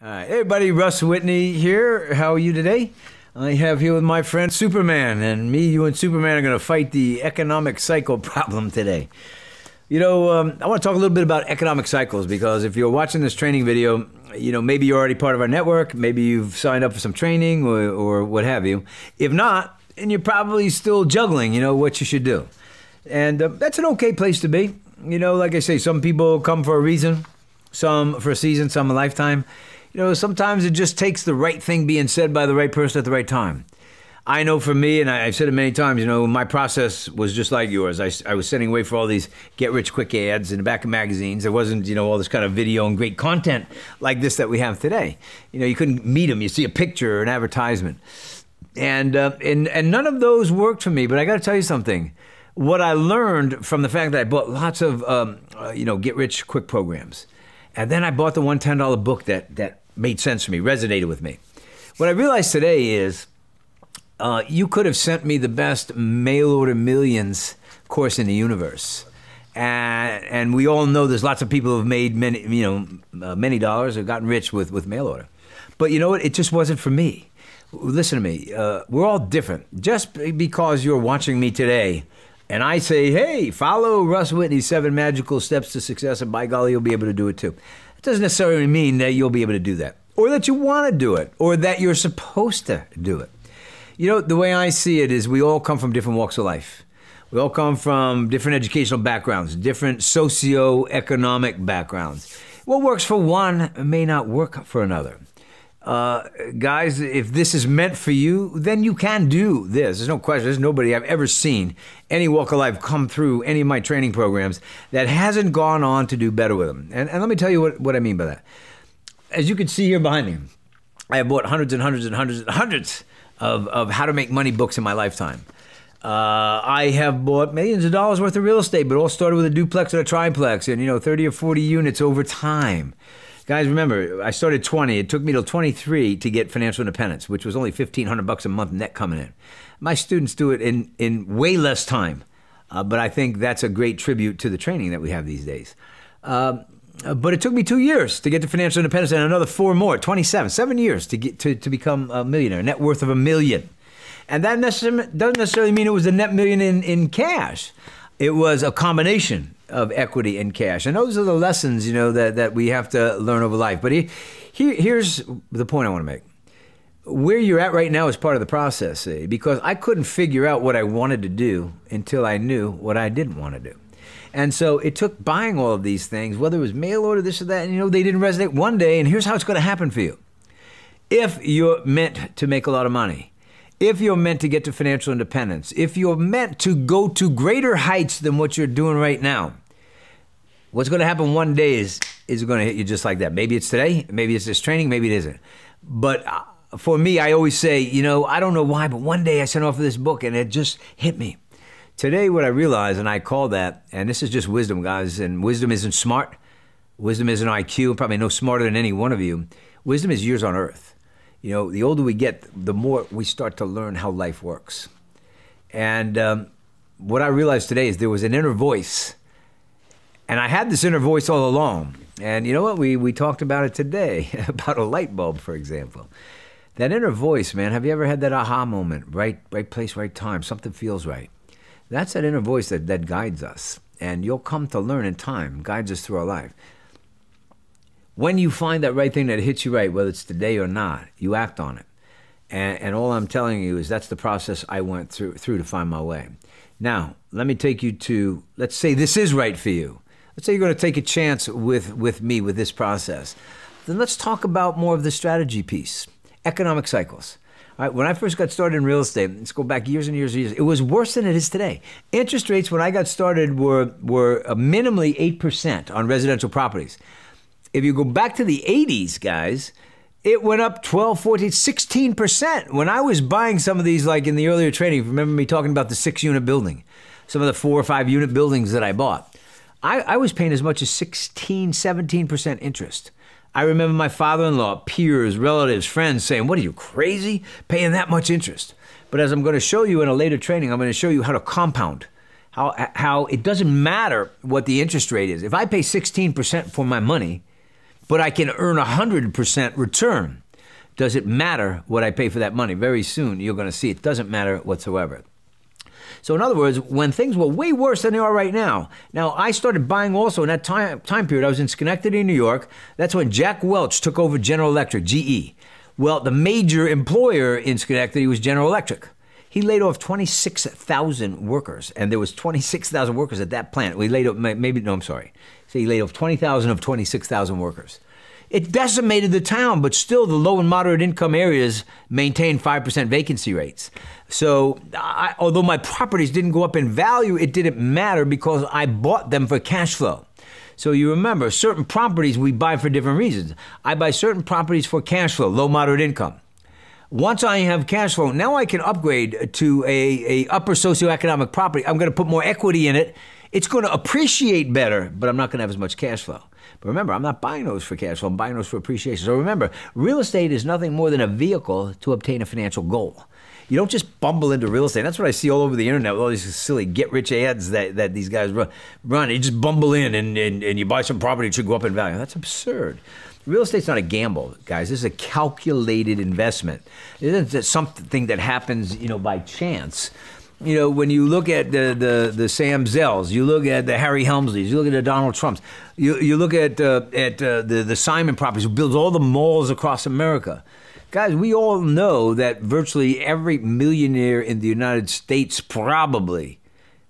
Hey everybody, Russ Whitney here. How are you today? I have here with my friend Superman, and me, you, and Superman are going to fight the economic cycle problem today. I want to talk a little bit about economic cycles because if you're watching this training video, maybe you're already part of our network, maybe you've signed up for some training or what have you. If not, and you're probably still juggling, what you should do. And that's an okay place to be. Like I say, some people come for a reason, some for a season, some a lifetime. Sometimes it just takes the right thing being said by the right person at the right time. I know for me, and I've said it many times, my process was just like yours. I was sending away for all these get-rich-quick ads in the back of magazines. There wasn't, all this kind of video and great content like this that we have today. You couldn't meet them. You see a picture or an advertisement. And none of those worked for me, but I got to tell you something. What I learned from the fact that I bought lots of, get-rich-quick programs, and then I bought the $110 book that made sense for me, resonated with me. What I realized today is you could have sent me the best mail order millions course in the universe. And we all know there's lots of people who have made many dollars or gotten rich with mail order. But you know what? It just wasn't for me. Listen to me. We're all different. Just because you're watching me today and I say, hey, follow Russ Whitney's 7 Magical Steps to Success, and by golly, you'll be able to do it too. It doesn't necessarily mean that you'll be able to do that, or that you want to do it, or that you're supposed to do it. The way I see it is we all come from different walks of life. We all come from different educational backgrounds, different socio-economic backgrounds. What works for one may not work for another. Guys, if this is meant for you, then you can do this. There's no question. There's nobody I've ever seen any walk of life come through any of my training programs that hasn't gone on to do better with them. And let me tell you what I mean by that. As you can see here behind me, I have bought hundreds and hundreds and hundreds and hundreds of how to make money books in my lifetime. I have bought millions of dollars worth of real estate, but all started with a duplex and a triplex and, 30 or 40 units over time. Guys, remember, I started 20. It took me till 23 to get financial independence, which was only $1,500 a month net coming in. My students do it in way less time, but I think that's a great tribute to the training that we have these days. But it took me 2 years to get to financial independence and another 4 more, 7 years to get to become a millionaire, net worth of $1 million. And that doesn't necessarily mean it was a net million in cash. It was a combination of equity and cash. And those are the lessons, that we have to learn over life. But here's the point I want to make. Where you're at right now is part of the process, because I couldn't figure out what I wanted to do until I knew what I didn't want to do. And so it took buying all of these things, whether it was mail order, this or that, and they didn't resonate one day, and here's how it's going to happen for you. If you're meant to make a lot of money, if you're meant to get to financial independence, if you're meant to go to greater heights than what you're doing right now, what's going to happen one day is going to hit you just like that. Maybe it's today, maybe it's this training, maybe it isn't. But for me, I always say, I don't know why, but one day I sent off this book and it just hit me. Today, what I realize, and I call that, and this is just wisdom, guys, and wisdom isn't smart. Wisdom isn't IQ, probably no smarter than any one of you. Wisdom is years on earth. The older we get, the more we start to learn how life works. And what I realized today is there was an inner voice. And I had this inner voice all along. And you know what? We talked about it today, about a light bulb, for example. That inner voice, man, have you ever had that aha moment? Right place, right time, something feels right. That's that inner voice that guides us. And you'll come to learn in time, guides us through our life. When you find that right thing that hits you right, whether it's today or not, you act on it. And all I'm telling you is that's the process I went through to find my way. Now, let me take you to, let's say this is right for you. Let's say you're going to take a chance with me with this process. Then let's talk about more of the strategy piece, economic cycles. All right, when I first got started in real estate, let's go back years and years and years, it was worse than it is today. Interest rates when I got started were minimally 8% on residential properties. If you go back to the 80s, guys, it went up 12, 14, 16%. When I was buying some of these, like in the earlier training, remember me talking about the 6-unit building, some of the 4 or 5-unit buildings that I bought, I was paying as much as 16, 17% interest. I remember my father-in-law, peers, relatives, friends saying, what are you, crazy? Paying that much interest. But as I'm going to show you in a later training, I'm going to show you how to compound, how it doesn't matter what the interest rate is. If I pay 16% for my money, but I can earn 100% return. Does it matter what I pay for that money? Very soon you're going to see it doesn't matter whatsoever. So in other words, when things were way worse than they are right now. Now, I started buying also in that time period. I was in Schenectady, New York. That's when Jack Welch took over General Electric, GE. Well, the major employer in Schenectady was General Electric. He laid off 26,000 workers, and there was 26,000 workers at that plant. We laid off, So he laid off 20,000 of 26,000 workers. It decimated the town, but still the low and moderate income areas maintained 5% vacancy rates. So although my properties didn't go up in value, it didn't matter because I bought them for cash flow. So you remember, certain properties we buy for different reasons. I buy certain properties for cash flow, low, moderate income. Once I have cash flow, now I can upgrade to a upper socioeconomic property. I'm going to put more equity in it. It's going to appreciate better, but I'm not going to have as much cash flow. But remember, I'm not buying those for cash flow. I'm buying those for appreciation. So remember, real estate is nothing more than a vehicle to obtain a financial goal. You don't just bumble into real estate. That's what I see all over the internet with all these silly get-rich ads that these guys run. You just bumble in and you buy some property that should go up in value. That's absurd. Real estate's not a gamble, guys. This is a calculated investment. It isn't something that happens, by chance. When you look at the Sam Zells, you look at the Harry Helmsleys, you look at the Donald Trumps, you look at the Simon properties, who builds all the malls across America. Guys, we all know that virtually every millionaire in the United States probably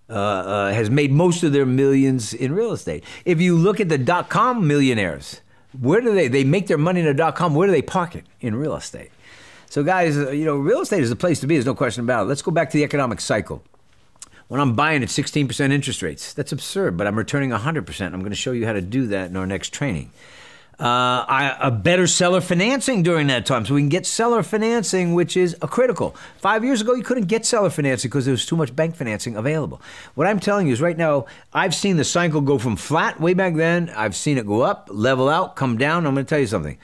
has made most of their millions in real estate. If you look at the dot-com millionaires, where do they make their money in the dot-com? Where do they park it? In real estate. So guys, real estate is the place to be. There's no question about it. Let's go back to the economic cycle. When I'm buying at 16% interest rates, that's absurd, but I'm returning 100%. I'm going to show you how to do that in our next training. A better seller financing during that time. So we can get seller financing, which is critical. 5 years ago, you couldn't get seller financing because there was too much bank financing available. What I'm telling you is right now, I've seen the cycle go from flat way back then. I've seen it go up, level out, come down. I'm going to tell you something.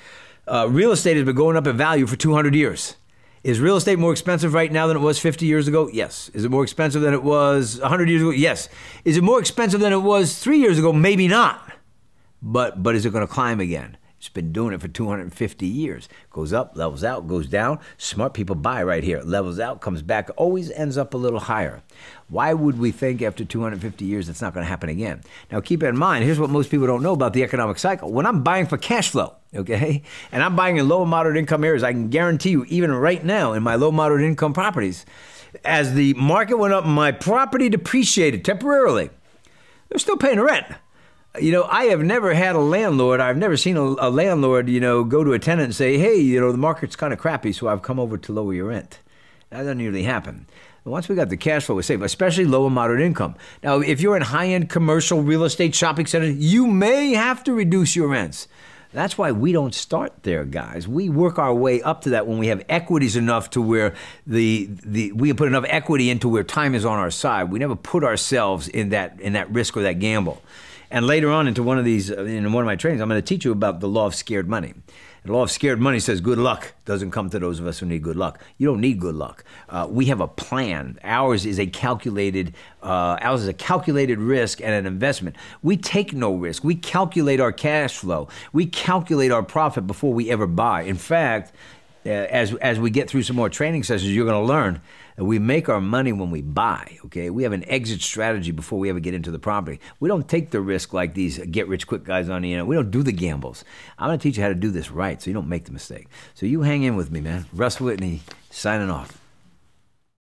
Real estate has been going up in value for 200 years. Is real estate more expensive right now than it was 50 years ago? Yes. Is it more expensive than it was 100 years ago? Yes. Is it more expensive than it was 3 years ago? Maybe not. But is it going to climb again? It's been doing it for 250 years. Goes up, levels out, goes down. Smart people buy right here. Levels out, comes back, always ends up a little higher. Why would we think after 250 years it's not going to happen again? Now keep in mind, here's what most people don't know about the economic cycle. When I'm buying for cash flow, okay, and I'm buying in low and moderate income areas, I can guarantee you, even right now in my low moderate income properties, as the market went up, my property depreciated temporarily. They're still paying rent. I have never had a landlord, I've never seen a landlord, go to a tenant and say, hey, the market's kind of crappy, so I've come over to lower your rent. That doesn't usually happen. But once we got the cash flow, we're safe, especially low and moderate income. Now, if you're in high-end commercial real estate shopping centers, you may have to reduce your rents. That's why we don't start there, guys. We work our way up to that when we have equities enough to where we can put enough equity into where time is on our side. We never put ourselves in that risk or that gamble. And later on in one of my trainings, I'm going to teach you about the law of scared money. The law of scared money says good luck doesn't come to those of us who need good luck. You don't need good luck. We have a plan. Ours is a calculated risk and an investment. We take no risk. We calculate our cash flow. We calculate our profit before we ever buy. In fact, as we get through some more training sessions, you're going to learn that we make our money when we buy, okay? We have an exit strategy before we ever get into the property. We don't take the risk like these get-rich-quick guys on the internet. We don't do the gambles. I'm going to teach you how to do this right so you don't make the mistake. So you hang in with me, man. Russ Whitney, signing off.